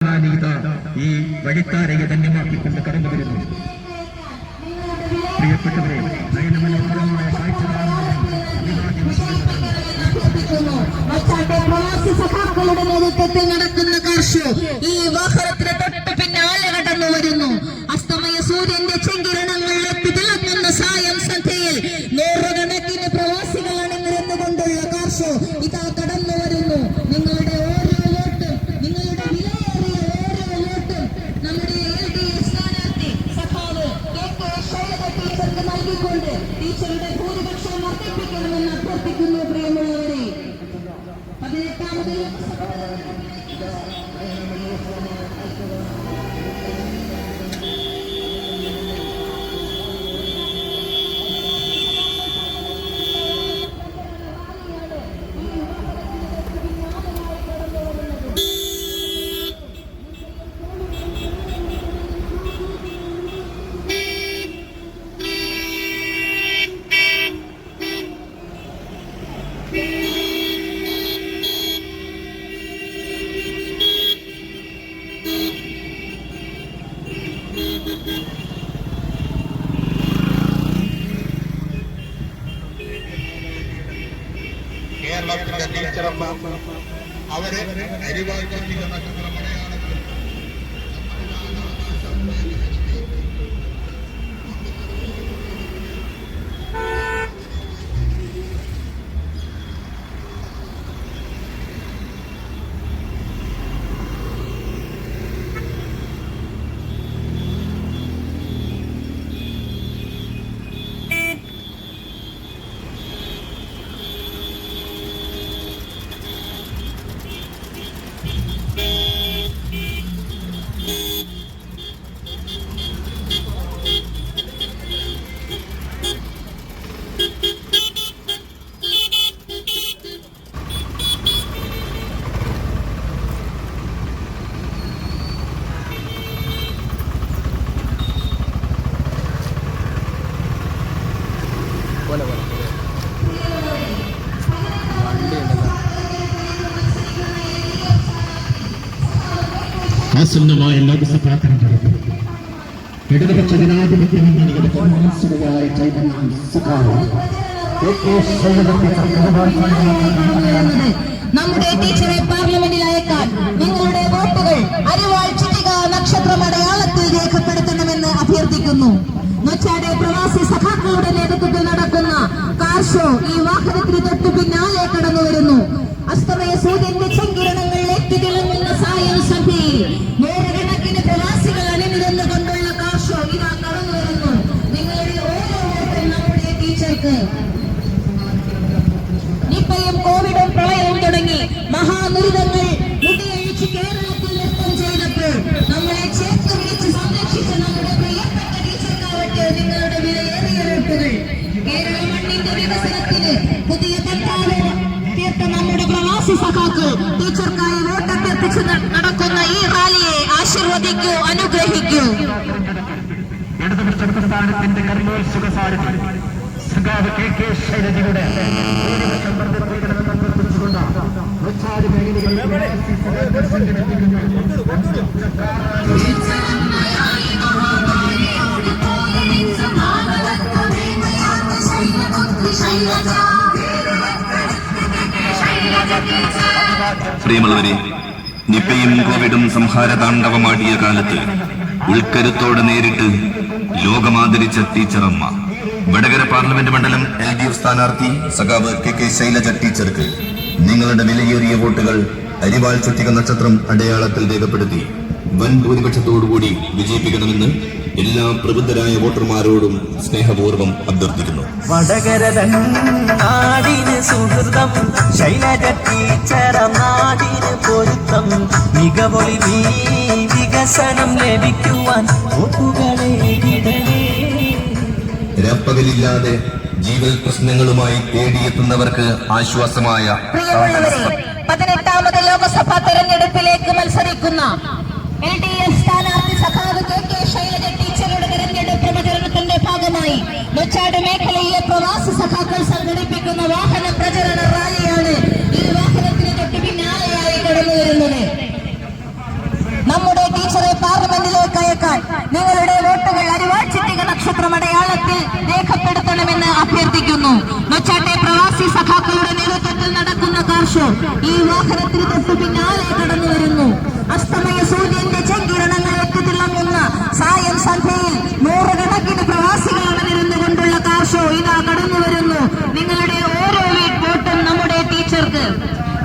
ഈ വഴിത്താരയെ ധന്യമാക്കിക്കൊണ്ട് കടന്നു വരുന്നു. പ്രിയപ്പെട്ടവരെ, നയനമനോഹരമായ സഖാക്കളുടെ നേതൃത്വത്തിൽ നടക്കുന്ന കാർഷോ ഈ വാഹനത്തിന് തൊട്ട് പിന്നാലെ കടന്നു വരുന്നു. അസ്തമയ സൂര്യന്റെ ചെങ്കിരണങ്ങളിലേക്ക് തിളങ്ങുന്ന സായം സന്ധ്യയിൽ നൂറുകണക്കിന് പ്രവാസികൾ അണിനിരന്നുകൊണ്ടുള്ള കാർഷോ ഇതാ കടന്നു വരുന്നു. നിങ്ങളുടെ ഓരോ വോട്ടും, നിങ്ങളുടെ വിലയേറിയ ഓരോ വോട്ടും നമ്മുടെ LDF സ്ഥാനാർത്ഥി സഖാവ് KK ശൈലജ ടീച്ചർക്ക് നൽകിക്കൊണ്ട് ടീച്ചറുടെ ഭൂരിപക്ഷം വർദ്ധിപ്പിക്കണമെന്ന് അഭ്യർത്ഥിക്കുന്നു. പ്രിയമുള്ളവരെ, 18ാമത് കേരളത്തിന്റെ ടീച്ചറമ്മ അവരെ അരിവാൾ ചൊല്ലിയ നക്ഷത്രമടയാളത്തിൽ ആസന്നമായ ലോക്സഭാ തെരഞ്ഞെടുപ്പ് ഇടതുപക്ഷ ജനാധിപത്യ മുന്നണിയുടെ കൗൺസിലറായ ചൈതന്യ സഖാവ് നമ്മുടെ ടീച്ചറെ പാർലമെന്റിൽ അയക്കാൻ നിങ്ങളുടെ വോട്ടുകൾ അരിവാൾ ചുറ്റിക നക്ഷത്രമടയാളത്തിൽ രേഖപ്പെടുത്തണമെന്ന് അഭ്യർത്ഥിക്കുന്നു. നൊച്ചാടെ പ്രവാസി സഖാക്കളുടെ നേതൃത്വത്തിൽ നടക്കുന്ന കാർ ഷോ ഈ വാഹനത്തിന് തൊട്ടു പിന്നാലെ കടന്നു വരുന്നു. അസ്തമയ സൂര്യന്റെ ചെങ്കിരണങ്ങളിലേക്ക് തിളങ്ങുന്ന സായം സന്ധ്യയിൽ നൂറുകണക്കിന് പ്രവാസികൾ അണിനിരന്നുകൊണ്ടുള്ള കാർ ഷോ ഇതാ കടന്നു വരുന്നു. നിങ്ങളുടെ ഓരോ വോട്ടും നമ്മുടെ ടീച്ചർക്ക്. നിപ്പയും കോവിഡും പ്രളയവും തുടങ്ങി മഹാദുരിതങ്ങൾ മുടിയഴിച്ച് കേരളത്തിൽ നൃത്തം ചെയ്തപ്പോൾ നമ്മളെ ചേർത്ത് പിടിച്ച് സംരക്ഷിച്ച നമ്മുടെ പ്രിയപ്പെട്ട ടീച്ചർക്കാവട്ടെ നിങ്ങളുടെ വിലയേറിയ വോട്ടുകൾ. കേരള മണ്ണിന്റെ വികസനത്തിന് പുതിയ പട്ടാളം തീർത്ത നമ്മുടെ പ്രവാസി സഖാക്കൾ ടീച്ചർക്കായി വോട്ടഭ്യർത്ഥിച്ച് നടക്കുന്ന ഈ റാലിയെ ആശീർവദിക്കൂ, അനുഗ്രഹിക്കൂ. ഇടതുപക്ഷ പ്രസ്ഥാനത്തിന്റെ കർമ്മോത്സുക സാരഥി സഖാവ് KK ശൈലജയുടെ ഭൂരിപക്ഷം വർദ്ധിപ്പിക്കണമെന്ന് അഭ്യർത്ഥിച്ചുകൊണ്ട് നൊച്ചാട് മേഖലകളിൽ പ്രിയമുള്ളവരെ, നിപ്പയും കോവിഡും സംഹാര താണ്ഡവമാടിയ കാലത്ത് ഉൾക്കരുത്തോടെ നേരിട്ട് ലോകമാദരിച്ച ടീച്ചറമ്മ വടകര പാർലമെന്റ് മണ്ഡലം LDF സ്ഥാനാർത്ഥി സഖാവ് KK ശൈലജ ടീച്ചർക്ക് നിങ്ങളുടെ വിലയേറിയ വോട്ടുകൾ അരിവാൾ ചുറ്റിക നക്ഷത്രം അടയാളത്തിൽ രേഖപ്പെടുത്തി വൻ ഭൂരിപക്ഷത്തോടുകൂടി വിജയിപ്പിക്കണമെന്ന് എല്ലാ പ്രബുദ്ധരായ വോട്ടർമാരോടും സ്നേഹപൂർവ്വം അഭ്യർത്ഥിക്കുന്നു. വടകര നാടിന് സുഹൃതം, ശൈലജ ടീച്ചർ നാടിന് പൊരുത്തം, മികവൊളി വികസനം ലഭിക്കുവാൻ വോട്ടുകളെ ഇടണേ. രാപ്പകലില്ലാതെ ജീവൽ പ്രശ്നങ്ങളുമായി തേടിയെത്തുന്നവർക്ക് ആശ്വാസമായ 18ാമത് ലോക്സഭാ തെരഞ്ഞെടുപ്പിലേക്ക് മത്സരിക്കുന്ന LDF സ്ഥാനാർത്ഥി സഖാവ് KK ശൈലജ ടീച്ചറുടെ തെരഞ്ഞെടുപ്പ് പ്രചരണത്തിന്റെ ഭാഗമായി നൊച്ചാട് മേഖലയിലെ പ്രവാസി സഖാക്കൾ സംഘടിപ്പിക്കുന്ന വാഹന പ്രചരണ റാലിയാണ് ഈ വാഹനത്തിന് തൊട്ടു പിന്നാലെയായി കടന്നു വരുന്നത്. വിജയിക്കാൻ നിങ്ങളുടെ വോട്ടുകൾ അരിവാൾ ചിട്ടിക നക്ഷത്രമടയാളത്തിൽ രേഖപ്പെടുത്തണമെന്ന് അഭ്യർത്ഥിക്കുന്നു. നൊച്ചാട്ടെ പ്രവാസി സഖാക്കളുടെ നേതൃത്വത്തിൽ നടക്കുന്ന കാർ ഷോ ഈ വാഹനത്തിന് തൊട്ടു പിന്നാലെ കടന്നു വരുന്നു. അസ്തമയ സൂര്യന്റെ ചെങ്കിരണങ്ങളേറ്റ് തിളങ്ങുന്ന സായം സന്ധ്യയിൽ നൂറുകണക്കിന് പ്രവാസികൾ അണിനിരുന്നു കൊണ്ടുള്ള കാർ ഷോ ഇതാ കടന്നു വരുന്നു. നിങ്ങളുടെ ഓരോ വോട്ടും നമ്മുടെ ടീച്ചർക്ക്.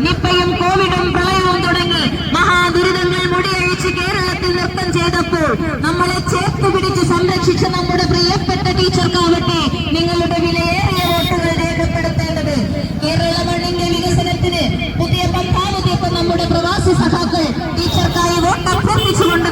നിപ്പയും കോവിഡും പ്രളയവും തുടങ്ങി മഹാദുരിതങ്ങൾ മുടിയഴിച്ച് കേരളത്തിൽ നൃത്തം ചെയ്തപ്പോൾ നമ്മളെ ചേർത്തുപിടിച്ച് സംരക്ഷിച്ച നമ്മുടെ പ്രിയപ്പെട്ട ടീച്ചർക്കാവട്ടെ നിങ്ങളുടെ വിലയേറിയ വോട്ടുകൾ രേഖപ്പെടുത്തേണ്ടത്. കേരള മണ്ണിന്റെ വികസനത്തിന് പുതിയ പന്ഥാവുതിയപ്പം നമ്മുടെ പ്രവാസി സഖാക്കൾ ടീച്ചർക്കായി വോട്ട് അഭ്യർത്ഥിച്ചുകൊണ്ട്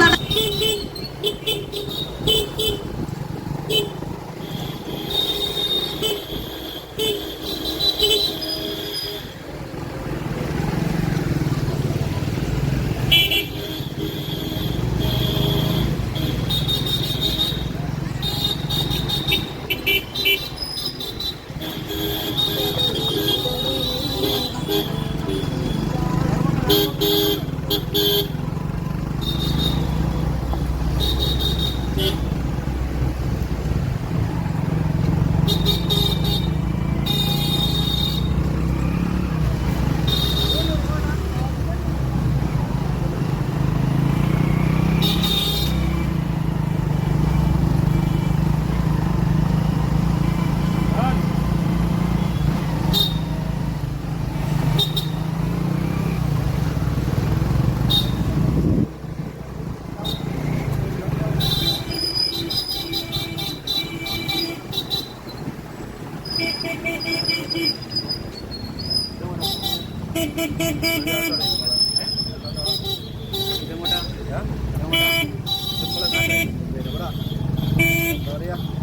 ഇതെങ്ങോട്ടാ?